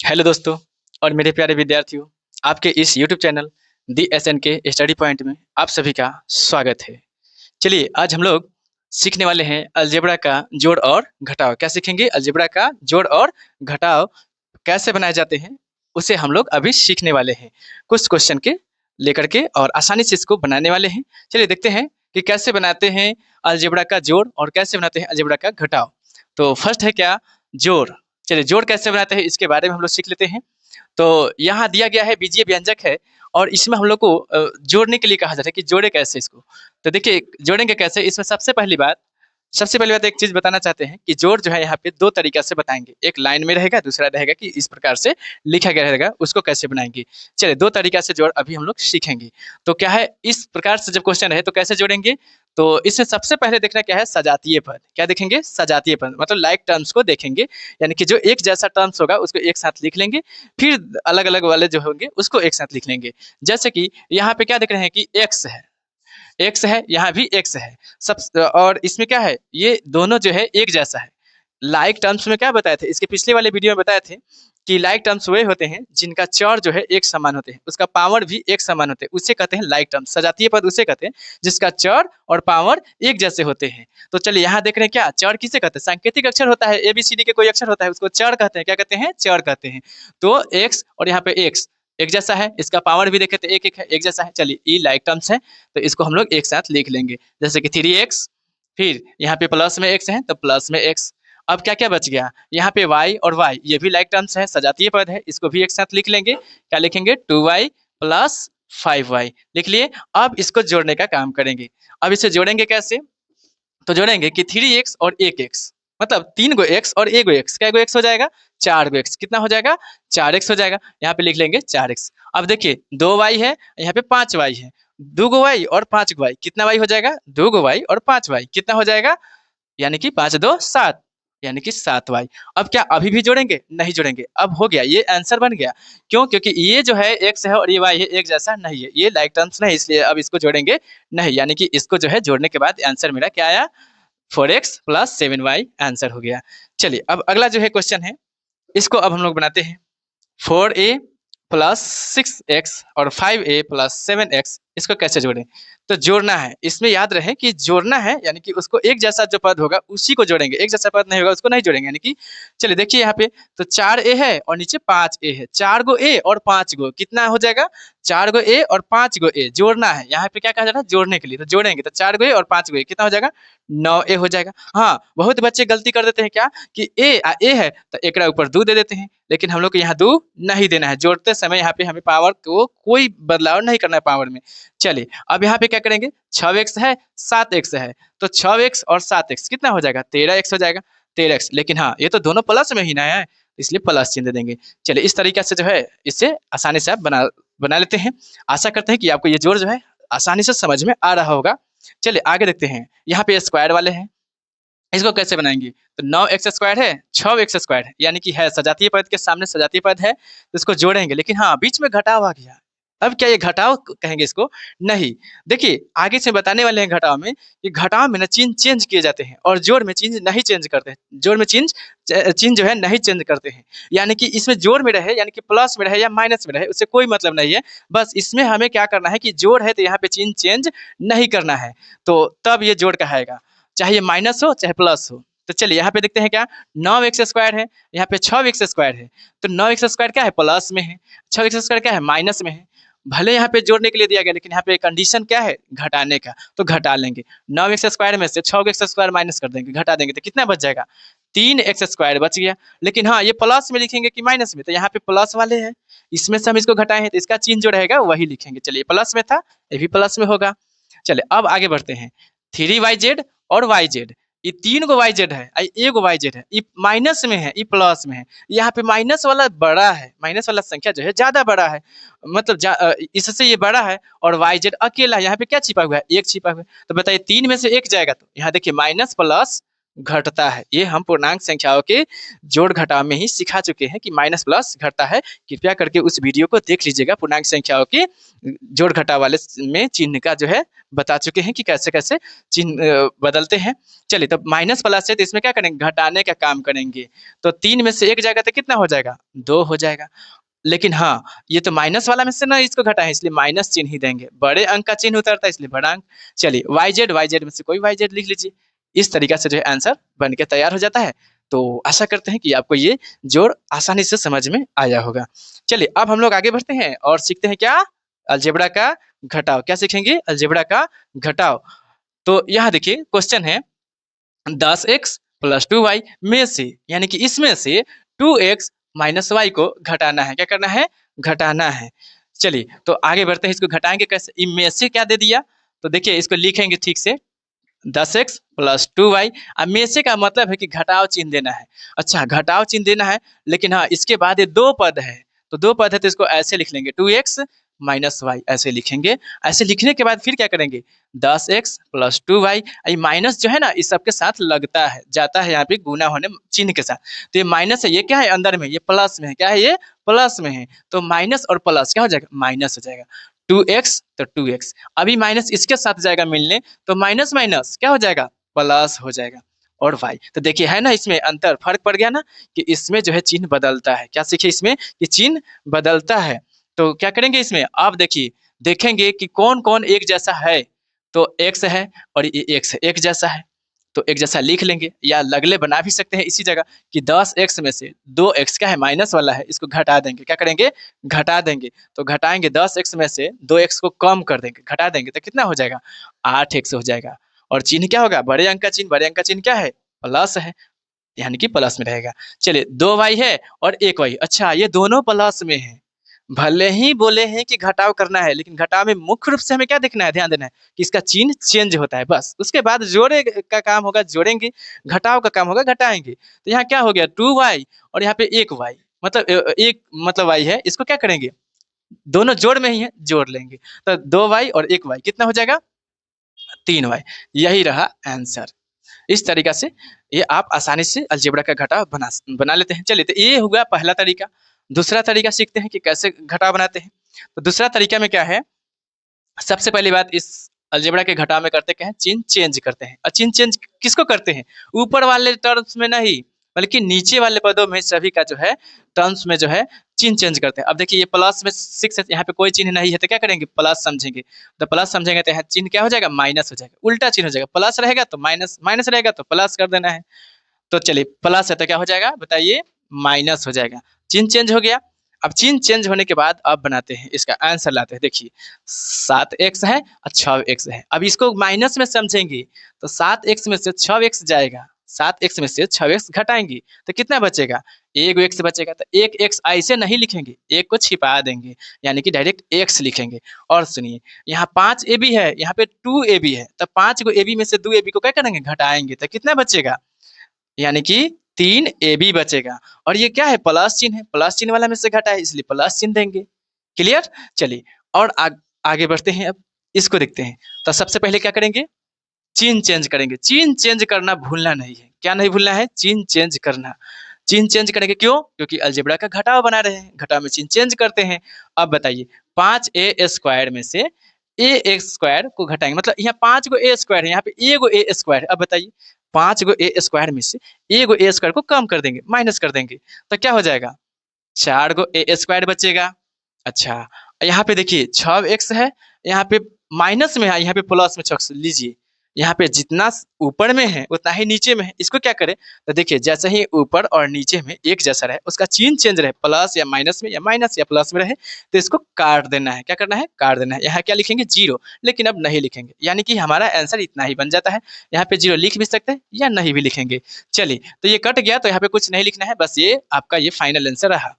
Hello दोस्तों और मेरे प्यारे विद्यार्थियों, आपके इस यूट्यूब चैनल दी एस एन के स्टडी पॉइंट में आप सभी का स्वागत है। चलिए आज हम लोग सीखने वाले हैं अलजेब्रा का जोड़ और घटाव। क्या सीखेंगे? अलजेब्रा का जोड़ और घटाव कैसे बनाए जाते हैं उसे हम लोग अभी सीखने वाले हैं। कुछ क्वेश्चन के लेकर के और आसानी से इसको बनाने वाले हैं। चलिए देखते हैं कि कैसे बनाते हैं अलजेब्रा का जोड़ और कैसे बनाते हैं अलजेब्रा का घटाव। तो फर्स्ट है क्या? जोड़। चलिए जोड़ कैसे बनाते हैं इसके बारे में हम लोग सीख लेते हैं। तो यहाँ दिया गया है बीजीय व्यंजक है और इसमें हम लोग को जोड़ने के लिए कहा जाता है कि जोड़े कैसे इसको। तो देखिए जोड़ेंगे कैसे, इसमें सबसे पहली बात एक चीज बताना चाहते हैं कि जोड़ जो है यहाँ पे दो तरीका से बताएंगे। एक लाइन में रहेगा, दूसरा रहेगा कि इस प्रकार से लिखा गया रहेगा, उसको कैसे बनाएंगे। चलिए दो तरीका से जोड़ अभी हम लोग सीखेंगे। तो क्या है, इस प्रकार से जब क्वेश्चन है तो कैसे जोड़ेंगे। तो इसमें सबसे पहले देखना क्या है, सजातीय पद। क्या देखेंगे? सजातीय पद मतलब लाइक टर्म्स को देखेंगे, यानी कि जो एक जैसा टर्म्स होगा उसको एक साथ लिख लेंगे, फिर अलग अलग वाले जो होंगे उसको एक साथ लिख लेंगे। जैसे कि यहाँ पे क्या देख रहे हैं कि एक्स है, यहाँ भी एक्स है सब। और इसमें क्या है, ये दोनों जो है एक जैसा है। लाइक टर्म्स में क्या बताए थे, इसके पिछले वाले वीडियो में बताए थे कि लाइक टर्म्स वे होते हैं जिनका चर जो है एक समान होते हैं, उसका पावर भी एक समान होते हैं, उसे कहते हैं लाइक टर्म्स। सजातीय पद उसे कहते हैं जिसका चर और पावर एक जैसे होते हैं। तो चलिए यहाँ देख रहे हैं क्या, चर किसे कहते हैं? सांकेतिक अक्षर होता है, एबीसीडी के कोई अक्षर होता है उसको चर कहते हैं। क्या कहते हैं? चर कहते हैं। तो एक्स और यहाँ पे एक्स एक जैसा है, इसका पावर भी देखे तो एक एक है, एक जैसा है। चलिए ये लाइक टर्म्स है तो इसको हम लोग एक साथ लिख लेंगे। जैसे कि 3x, फिर यहाँ पे प्लस में x है तो प्लस में x। अब क्या क्या बच गया, यहाँ पे y और y, ये भी लाइक टर्म्स है, सजातीय पद है, इसको भी एक साथ लिख लेंगे। क्या लिखेंगे? 2y प्लस 5y लिख लिए। अब इसको जोड़ने का काम करेंगे। अब इसे जोड़ेंगे कैसे? तो जोड़ेंगे कि 3x और 1x, मतलब 3 गो x और 1 गो x। क्या गो x हो जाएगा? 4 गो x। कितना हो जाएगा? 4x हो जाएगा। यहाँ पे लिख लेंगे 4x। अब देखिए 2y है, यहाँ पे 5y है। 2 गो y और 5 गो y, कितना y हो जाएगा? 2 गो y और 5 y, कितना हो जाएगा? यानी कि 5 2 7, यानी कि 7y। अब क्या अभी भी जोड़ेंगे? नहीं जोड़ेंगे। अब हो गया, ये आंसर बन गया। क्यों? क्योंकि ये जो है x है और ये y है, एक जैसा नहीं है, ये लाइक टर्म्स नहीं, इसलिए अब इसको जोड़ेंगे नहीं। यानी कि इसको जो है जोड़ने के बाद आंसर मेरा क्या आया? 4x प्लस 7y आंसर हो गया। चलिए अब अगला जो है क्वेश्चन है, इसको अब हम लोग बनाते हैं। 4a प्लस 6x और 5a प्लस 7x, इसको कैसे जोड़ें? तो जोड़ना है, इसमें याद रहे कि जोड़ना है, यानी कि उसको एक जैसा जो पद होगा उसी को जोड़ेंगे, एक जैसा पद नहीं होगा उसको नहीं जोड़ेंगे। यानी कि चलिए देखिए यहाँ पे तो 4a है और नीचे 5a है, 4 गो a और 5 गो, कितना हो जाएगा? 4 गो a और 5 गो a जोड़ना है। यहाँ पे क्या कहा जा रहा है? जोड़ने के लिए। तो जोड़ेंगे तो 4 गो a और 5 गो a, कितना हो जाएगा? 9a हो जाएगा। हाँ, बहुत बच्चे गलती कर देते हैं क्या कि a है तो एक ऊपर 2 दे देते हैं, लेकिन हम लोग को यहाँ 2 नहीं देना है। जोड़ते समय यहाँ पे हमें पावर को कोई बदलाव नहीं करना है पावर में। चलिए अब यहाँ पे क्या करेंगे, 6x है 7x है, तो 6x और 7x कितना हो जाएगा? 13x हो जाएगा। 13x, लेकिन हाँ ये तो दोनों प्लस में ही ना है, इसलिए प्लस चिन्ह दे देंगे। चलिए इस तरीके से जो है इससे आसानी से आप बना लेते हैं। आशा करते हैं कि आपको ये जोड़ जो है आसानी से समझ में आ रहा होगा। चलिए आगे देखते हैं। यहाँ पे स्क्वायर वाले हैं, इसको कैसे बनाएंगे? तो 9x स्क्वायर है, 6x स्क्वायर है, यानी कि है सजातीय पद के सामने सजातीय पद है तो इसको जोड़ेंगे। लेकिन हाँ बीच में घटाव आ गया। अब क्या ये घटाव कहेंगे इसको? नहीं। देखिए आगे से बताने वाले हैं घटाव में कि घटाव में ना चिन्ह चेंज किए जाते हैं और जोड़ में चिन्ह नहीं चेंज करते हैं। जोड़ में चिन्ह जो है नहीं चेंज करते हैं। यानी कि इसमें जोड़ में रहे, यानी कि प्लस में रहे या माइनस में रहे, उससे कोई मतलब नहीं है। बस इसमें हमें क्या करना है कि जोड़ है तो यहाँ पे चिन्ह चेंज नहीं करना है, तो तब ये जोड़ कहाएगा, चाहे माइनस हो चाहे प्लस हो। तो चलिए यहाँ पे देखते हैं क्या, 9x स्क्वायर है, यहाँ पे 6x स्क्वायर है। तो 9x स्क्वायर क्या है? प्लस में है। 6x स्क्वायर क्या है? माइनस में है। भले यहाँ पे जोड़ने के लिए दिया गया, लेकिन यहाँ पे कंडीशन क्या है? घटाने का, तो घटा लेंगे। 9x स्क्वायर में से 6x स्क्वायर माइनस कर देंगे, घटा देंगे, तो कितना बच जाएगा? 3x स्क्वायर बच गया। लेकिन हाँ ये प्लस में लिखेंगे कि माइनस में? तो यहाँ पे प्लस वाले हैं, इसमें से हम इसको घटाए हैं तो इसका चिन्ह जो रहेगा वही लिखेंगे। चलिए प्लस में था, ये भी प्लस में होगा। चलिए अब आगे बढ़ते हैं। 3yz और yz, ये 3 गो yz है, एक गो yz है, ये माइनस में है, ये प्लस में है। यहाँ पे माइनस वाला बड़ा है, माइनस वाला संख्या जो है ज्यादा बड़ा है, मतलब इससे ये बड़ा है, और yz अकेला है। यहाँ पे क्या छिपा हुआ है? एक छिपा हुआ है। तो बताइए 3 में से एक जाएगा तो यहाँ देखिए माइनस प्लस घटता है। ये हम पूर्णांक संख्याओं के जोड़ घटाव में ही सिखा चुके हैं कि माइनस प्लस घटता है। कृपया करके उस वीडियो को देख लीजिएगा। पूर्णांक संख्याओं के जोड़ घटाव वाले में चिन्ह का जो है बता चुके हैं कि कैसे कैसे चिन्ह बदलते हैं। चलिए, तब माइनस प्लस है तो इसमें क्या करेंगे, घटाने का काम करेंगे। तो 3 में से 1 जाएगा तो कितना हो जाएगा, 2 हो जाएगा। लेकिन हाँ, ये तो माइनस वाला में से ना इसको घटाएं, इसलिए माइनस चिन्ह ही देंगे। बड़े अंक का चिन्ह उतरता है इसलिए बड़ा अंक। चलिए, वाई जेड में से कोई वाई जेड लिख लीजिए। इस तरीका से जो है आंसर बन के तैयार हो जाता है। तो आशा करते हैं कि आपको ये जोड़ आसानी से समझ में आया होगा। चलिए, अब हम लोग आगे बढ़ते हैं और सीखते हैं क्या, अलजेब्रा का घटाव। क्या सीखेंगे, अलजेब्रा का घटाव। तो यहाँ देखिए क्वेश्चन है 10x प्लस 2y में से, यानी कि इसमें से 2x माइनस वाई को घटाना है। क्या करना है, घटाना है। चलिए, तो आगे बढ़ते हैं। इसको घटाएंगे कैसे, इनमें से क्या दे दिया, तो देखिए इसको लिखेंगे ठीक से, 10x प्लस 2y। अब में से का मतलब है कि घटाव चिन्ह देना है। अच्छा, घटाव चिन्ह देना है, लेकिन हाँ इसके बाद ये 2 पद है, तो 2 पद है तो इसको ऐसे लिख लेंगे, 2x माइनस वाई ऐसे लिखेंगे। ऐसे लिखने के बाद फिर क्या करेंगे, 10x प्लस 2y। ये माइनस जो है ना इस सबके साथ लगता है, जाता है यहाँ पे गुना होने चिन्ह के साथ। तो ये माइनस है, ये क्या है अंदर में, ये प्लस में है। क्या है, ये प्लस में है। तो माइनस और प्लस क्या हो जाएगा, माइनस हो जाएगा। 2x तो 2x, अभी माइनस इसके साथ जाएगा मिलने, तो माइनस माइनस क्या हो जाएगा, प्लस हो जाएगा। और y, तो देखिए है ना इसमें अंतर, फर्क पड़ गया ना कि इसमें जो है चिन्ह बदलता है। क्या सीखे इसमें कि चिन्ह बदलता है। तो क्या करेंगे इसमें, आप देखिए देखेंगे कि कौन कौन एक जैसा है। तो x है और ये x है, एक जैसा है तो एक जैसा लिख लेंगे, या लगले बना भी सकते हैं इसी जगह कि 10x में से 2x क्या है, माइनस वाला है, इसको घटा देंगे। क्या करेंगे, घटा देंगे। तो घटाएंगे 10x में से 2x को कम कर देंगे, घटा देंगे तो कितना हो जाएगा, 8x हो जाएगा। और चिन्ह क्या होगा, बड़े अंक का चिन्ह, बड़े अंक का चिन्ह क्या है, प्लस है, यानी कि प्लस में रहेगा। चलिए, 2y है और 1y, अच्छा ये दोनों प्लस में है। भले ही बोले हैं कि घटाव करना है, लेकिन घटाव में मुख्य रूप से हमें क्या देखना है, ध्यान देना है कि इसका चिन्ह चेंज होता है बस। उसके बाद जोड़े का काम होगा जोड़ेंगे, घटाव का काम होगा घटाएंगे। तो यहाँ क्या हो गया, 2y और यहाँ पे 1y, मतलब एक मतलब y है, इसको क्या करेंगे, दोनों जोड़ में ही है, जोड़ लेंगे। तो 2y और 1y कितना हो जाएगा, 3y। यही रहा आंसर। इस तरीका से ये आप आसानी से अलजेब्रा का घटाव बना लेते हैं। चलिए, तो ये हुआ पहला तरीका। दूसरा तरीका सीखते हैं कि कैसे घटाव बनाते हैं। तो दूसरा तरीका में क्या है, सबसे पहली बात इस अलजेब्रा के घटाव में करते क्या है, चिन्ह चेंज करते हैं। और चिन्ह चेंज किसको करते हैं, ऊपर वाले टर्म्स में नहीं, बल्कि नीचे वाले पदों में सभी का जो है टर्म्स में जो है चिन्ह चेंज करते हैं। अब देखिए ये प्लस में 6 है, यहाँ पे कोई चिन्ह नहीं है तो क्या करेंगे, प्लस समझेंगे। तो प्लस समझेंगे तो यहाँ चिन्ह क्या हो जाएगा, माइनस हो जाएगा, उल्टा चिन्ह हो जाएगा। प्लस रहेगा तो माइनस, माइनस रहेगा तो प्लस कर देना है। तो चलिए, प्लस है तो क्या हो जाएगा बताइए, माइनस हो जाएगा। चिन्ह चेंज हो गया। अब चिन्ह चेंज होने के बाद अब बनाते हैं इसका आंसर, लाते हैं। देखिए 7x है और 6x है। अब इसको माइनस में समझेंगे तो 7x में से 6x जाएगा, 7x में से 6x घटाएंगे तो कितना बचेगा, एक x बचेगा। तो एक x ऐसे नहीं लिखेंगे, एक को छिपा देंगे, यानी कि डायरेक्ट x लिखेंगे। और सुनिए, यहाँ 5ab है, यहाँ पे 2ab है, तो 5 को ab में से 2ab को क्या करेंगे, घटाएंगे तो कितना बचेगा, यानी कि 3ab बचेगा। और ये क्या है, प्लस चिन्ह है, प्लस चिन्ह वाला में से घटा है इसलिए प्लस चिन्ह देंगे। क्लियर। चलिए, और आगे बढ़ते हैं। अब इसको देखते हैं। तो सबसे पहले क्या करेंगे, चिन्ह चेंज करेंगे। चिन्ह चेंज करना भूलना नहीं है। क्या नहीं भूलना है, चिन्ह चेंज करना। चिन्ह चेंज करेंगे क्यों, क्योंकि अलजेब्रा का घटाव बना रहे हैं, घटाव में चिन्ह चेंज करते हैं। अब बताइए 5a² में से a² को घटाएंगे, मतलब यहाँ 5 गो a² है, यहाँ पे एगो a² है। अब बताइए 5 गो a² में से एगो a² को कम कर देंगे, माइनस कर देंगे, तो क्या हो जाएगा, 4 गो a² बचेगा। अच्छा, यहाँ पे देखिए 6x है, यहाँ पे माइनस में है, यहाँ पे प्लस में 6 लीजिए। यहाँ पे जितना ऊपर में है उतना ही नीचे में है। इसको क्या करें, तो देखिए जैसे ही ऊपर और नीचे में एक जैसा रहे, उसका चिन्ह चेंज रहे, प्लस या माइनस में, या माइनस या प्लस में रहे, तो इसको काट देना है। क्या करना है, काट देना है। यहाँ क्या लिखेंगे, 0, लेकिन अब नहीं लिखेंगे, यानी कि हमारा आंसर इतना ही बन जाता है। यहाँ पे 0 लिख भी सकते हैं या नहीं भी लिखेंगे। चलिए, तो ये कट गया, तो यहाँ पे कुछ नहीं लिखना है, बस ये आपका ये फाइनल आंसर रहा।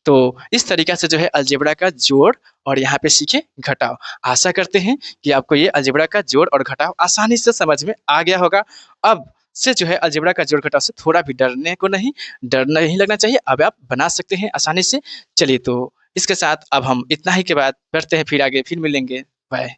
तो इस तरीका से जो है अलजेब्रा का जोड़ और यहाँ पे सीखे घटाव। आशा करते हैं कि आपको ये अलजेब्रा का जोड़ और घटाव आसानी से समझ में आ गया होगा। अब से जो है अलजेब्रा का जोड़ घटाव से थोड़ा भी डर नहीं लगना चाहिए। अब आप बना सकते हैं आसानी से। चलिए, तो इसके साथ अब हम इतना ही के बाद करते हैं, फिर आगे फिर मिलेंगे। बाय।